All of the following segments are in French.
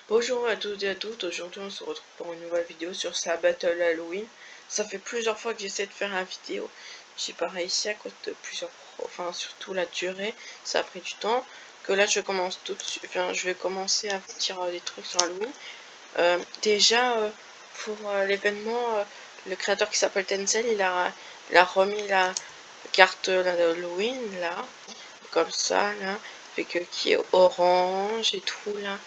Bonjour à tous et à toutes, aujourd'hui on se retrouve pour une nouvelle vidéo sur sa Battle Halloween. Ça fait plusieurs fois que j'essaie de faire une vidéo, j'ai pas réussi à cause de plusieurs, enfin surtout la durée, ça a pris du temps. Que là je commence tout de suite, enfin je vais commencer à vous dire des trucs sur Halloween. Pour l'événement, le créateur qui s'appelle Tencel, il a remis la carte d'Halloween là, comme ça là, avec qui est orange et tout là.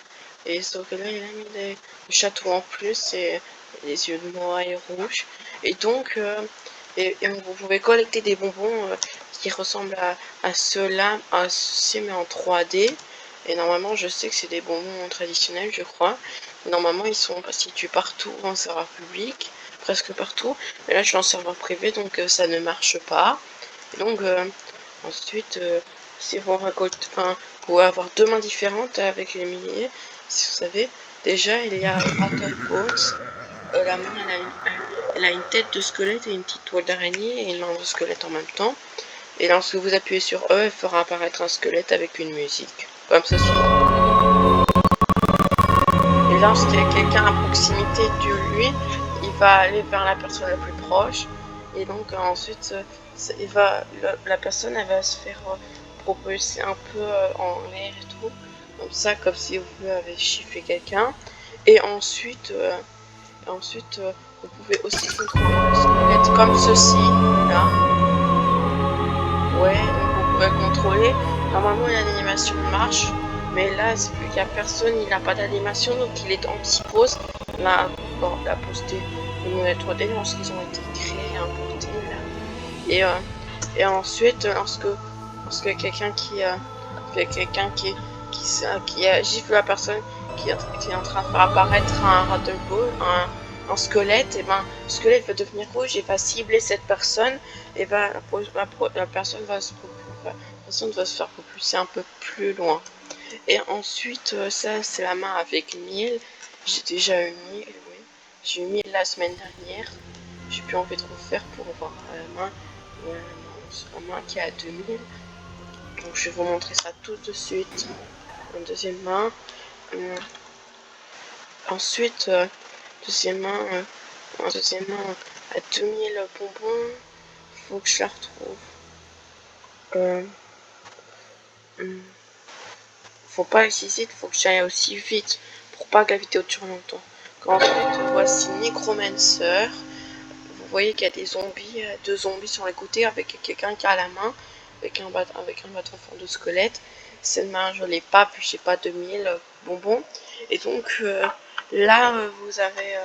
Et sauf que là, il a mis le château en plus et les yeux noirs et rouges. Et donc, vous pouvez collecter des bonbons qui ressemblent à ceux-là, à ceux-ci, mais en 3D. Et normalement, je sais que c'est des bonbons traditionnels, je crois. Normalement, ils sont situés partout en serveur public, presque partout. Mais là, je suis en serveur privé, donc ça ne marche pas. Et donc, ensuite, si vous récoltez, enfin, vous pouvez avoir deux mains différentes avec les milliers. Si vous savez, déjà il y a Rattle Bones. La main elle a une tête de squelette et une petite toile d'araignée et une main de squelette en même temps. Et lorsque vous appuyez sur E, elle fera apparaître un squelette avec une musique, comme ceci. Et lorsqu'il y a quelqu'un à proximité de lui, il va aller vers la personne la plus proche. Et donc ensuite, la personne elle va se faire propulser un peu en l'air et tout. Comme ça, comme si vous avez chiffré quelqu'un. Et ensuite, vous pouvez aussi contrôler le squelette comme ceci, là. Ouais, donc vous pouvez le contrôler. Normalement, l'animation marche. Mais là, c'est vu qu'il n'y a personne, il n'a pas d'animation, donc il est en psychose. Là, bon, la postée de modèle 3D lorsqu'ils ont été créés, importés, là. Et ensuite, lorsque quelqu'un qui gifle la personne qui est en train de faire apparaître un rattleball, un squelette, et ben le squelette va devenir rouge et va cibler cette personne, et ben la personne va se faire propulser un peu plus loin. Et ensuite, ça c'est la main avec 1000. J'ai déjà eu 1000, oui. J'ai eu 1000 la semaine dernière. J'ai plus envie de refaire pour voir la main. La main qui est à 2000. Donc je vais vous montrer ça tout de suite. En deuxième main. Ensuite, deuxième main à 2000 bonbons. Faut que je la retrouve. Faut pas que j'hésite, faut que j'aille aussi vite pour pas que la vidéo dure longtemps. Ensuite, voici Necromancer. Vous voyez qu'il y a des zombies, deux zombies sur les côtés avec quelqu'un qui a la main, avec un bâton en forme de squelette. Cette main, je l'ai pas, puis j'ai pas 2000 bonbons. Et donc là, vous avez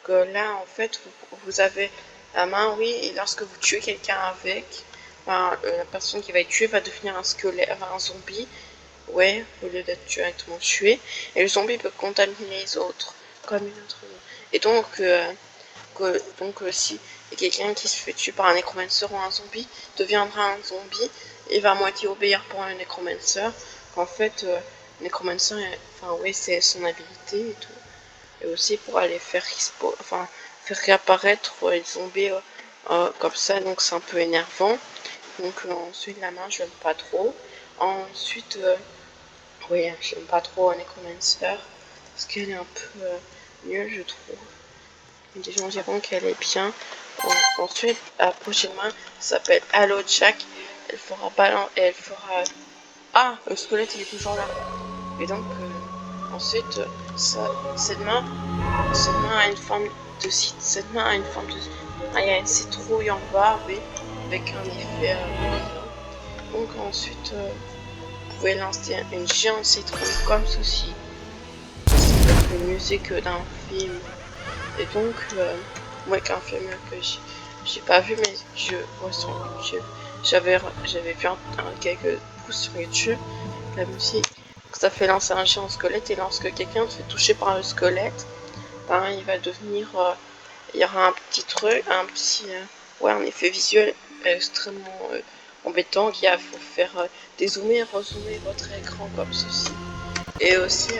là en fait, vous avez la main, oui, et lorsque vous tuez quelqu'un avec, la personne qui va être tuée va devenir un squelette, un zombie. Ouais, au lieu d'être directement tué. Et le zombie peut contaminer les autres, comme une autre. Et donc, si il y a quelqu'un qui se fait tuer par un nécromancer ou un zombie, deviendra un zombie et va à moitié obéir pour un nécromancer. En fait, nécromancer, enfin oui, c'est son habilité et tout. Et aussi pour aller faire réapparaître les zombies comme ça, donc c'est un peu énervant. Donc ensuite la main, je l'aime pas trop. Ensuite, oui, j'aime pas trop Necromancer parce qu'elle est un peu nulle, je trouve. Des gens diront qu'elle est bien. Ensuite, la prochaine main s'appelle Halo Jack. Elle fera ballon et elle fera. Ah, le squelette il est toujours là. Et donc, ensuite, cette main a une forme de site. Cette main a une forme de. Ah, il y a une citrouille en bas, oui, avec un effet. Donc, ensuite. Vous pouvez lancer une géante citrouille comme ceci. C'est une musique d'un film. Et donc, moi, qu'un film que j'ai pas vu, mais je vois sur YouTube. J'avais vu quelques pouces sur YouTube, la musique. Ça fait lancer un géant squelette, et lorsque quelqu'un se fait toucher par le squelette, ben, il va devenir. Il y aura un petit truc, ouais, un effet visuel extrêmement embêtant qui faut faire dézoomer et rezoomer votre écran comme ceci. Et aussi,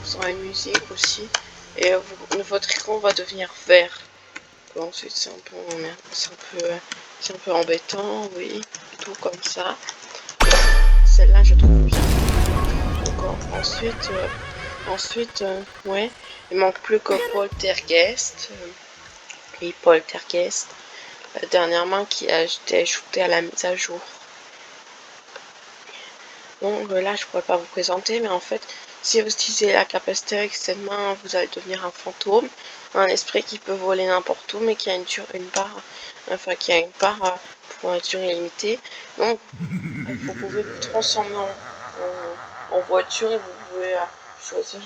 vous aurez une musique aussi. Et votre écran va devenir vert. Ensuite, c'est un peu embêtant, oui, tout comme ça. Celle-là, je trouve bien. Donc, ensuite, Ensuite, ouais, il manque plus que Poltergeist. Et Poltergeist, dernièrement, qui a été ajouté à la mise à jour. Donc là, je pourrais pas vous présenter, mais en fait, si vous utilisez la capacité avec cette main, vous allez devenir un fantôme, un esprit qui peut voler n'importe où, mais qui a une barre, enfin qui a une barre pour une durée limitée. Donc, vous pouvez vous transformer en voiture et vous pouvez choisir,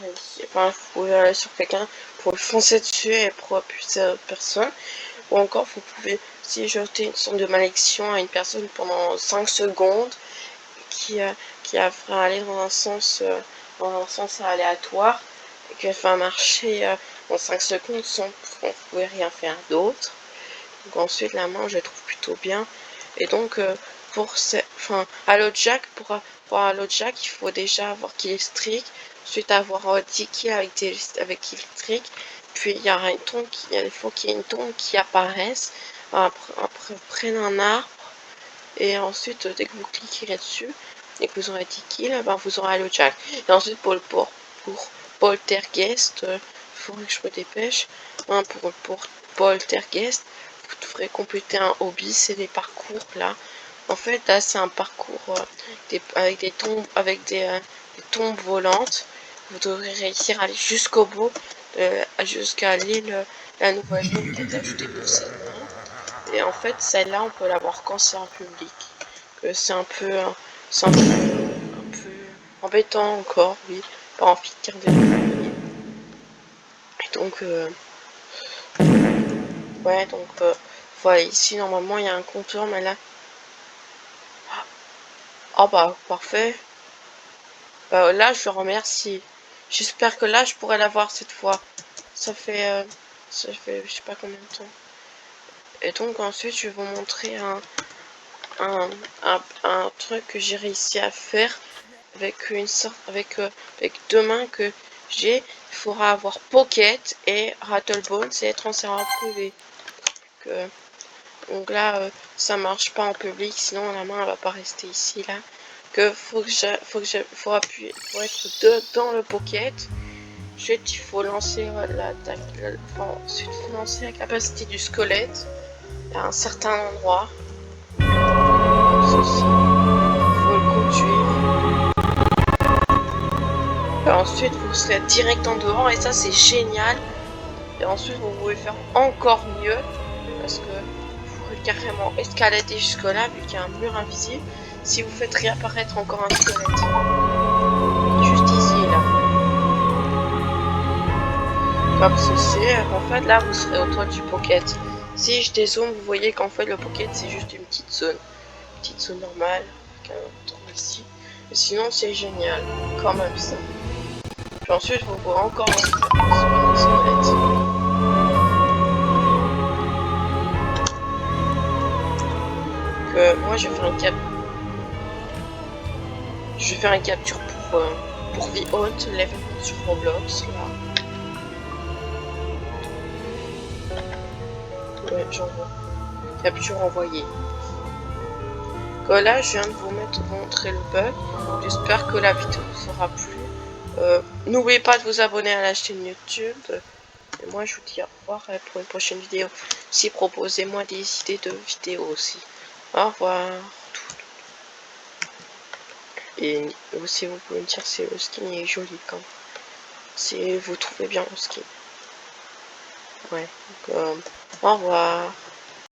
enfin, vous pouvez aller sur quelqu'un pour le foncer dessus et propulser à l'autre personne. Ou encore, vous pouvez aussi jeter une sorte de malédiction à une personne pendant 5 secondes qui la fera aller dans un sens aléatoire et qui va marcher en 5 secondes sans qu'on ne pouvait rien faire d'autre. Donc ensuite, la main, je la trouve plutôt bien. Et donc, Halo Jack, pour Halo Jack, il faut déjà avoir Kill Streak, ensuite avoir 10 kills avec Kill Streak, puis il y aura une tombe, il faut qu'il y ait une tombe qui apparaisse près d'un arbre, et ensuite, dès que vous cliquerez dessus, et que vous aurez 10 kills, ben, vous aurez Halo Jack. Et ensuite, pour Poltergeist, il faudrait que je me dépêche, hein, pour Poltergeist, vous devrez compléter un hobby, c'est les parcours là. En fait, là, c'est un parcours avec des tombes volantes. Vous devrez réussir à aller jusqu'au bout, jusqu'à l'île, la nouvelle île qui est ajoutée pour cette main. Et en fait, celle-là, on peut l'avoir quand c'est en public. C'est un peu embêtant encore, oui, pas envie de dire de. Et donc, ouais, donc, voilà, ici, normalement, il y a un compteur, mais là. Ah bah, parfait. Là, je le remercie. J'espère que là, je pourrai l'avoir cette fois. Ça fait, je sais pas combien de temps. Et donc, ensuite, je vais vous montrer un truc que j'ai réussi à faire avec avec 2 mains que j'ai. Il faudra avoir Pocket et Rattlebone, c'est être en serveur privé. Donc là, ça marche pas en public, sinon la main elle va pas rester ici là. Faut appuyer, faut être dans le Pocket. Ensuite, il faut lancer ensuite, il faut lancer la capacité du squelette à un certain endroit. Comme ceci. Il faut le conduire. Et ensuite, vous serez direct en devant et ça, c'est génial. Et ensuite, vous pouvez faire encore mieux parce que vous pouvez carrément escalader jusque là vu qu'il y a un mur invisible. Si vous faites réapparaître encore un squelette, juste ici là. Comme ceci, en fait là vous serez au toit du Pocket. Si je dézoome, vous voyez qu'en fait le Pocket c'est juste une petite zone normale, avec un trou ici. Et sinon c'est génial, quand même ça. Puis ensuite vous pourrez encore un squelette. Moi je vais faire une capture pour The Hunt, l'événement sur Roblox là. Ouais, j'envoie. Capture envoyée. Là, je viens de vous montrer le bug. J'espère que la vidéo vous aura plu. N'oubliez pas de vous abonner à la chaîne YouTube. Et moi, je vous dis au revoir pour une prochaine vidéo. Si proposez-moi des idées de vidéos aussi. Au revoir. Et aussi, vous pouvez me dire si le skin est joli quand même. Si vous trouvez bien le skin. Ouais. Donc, au revoir.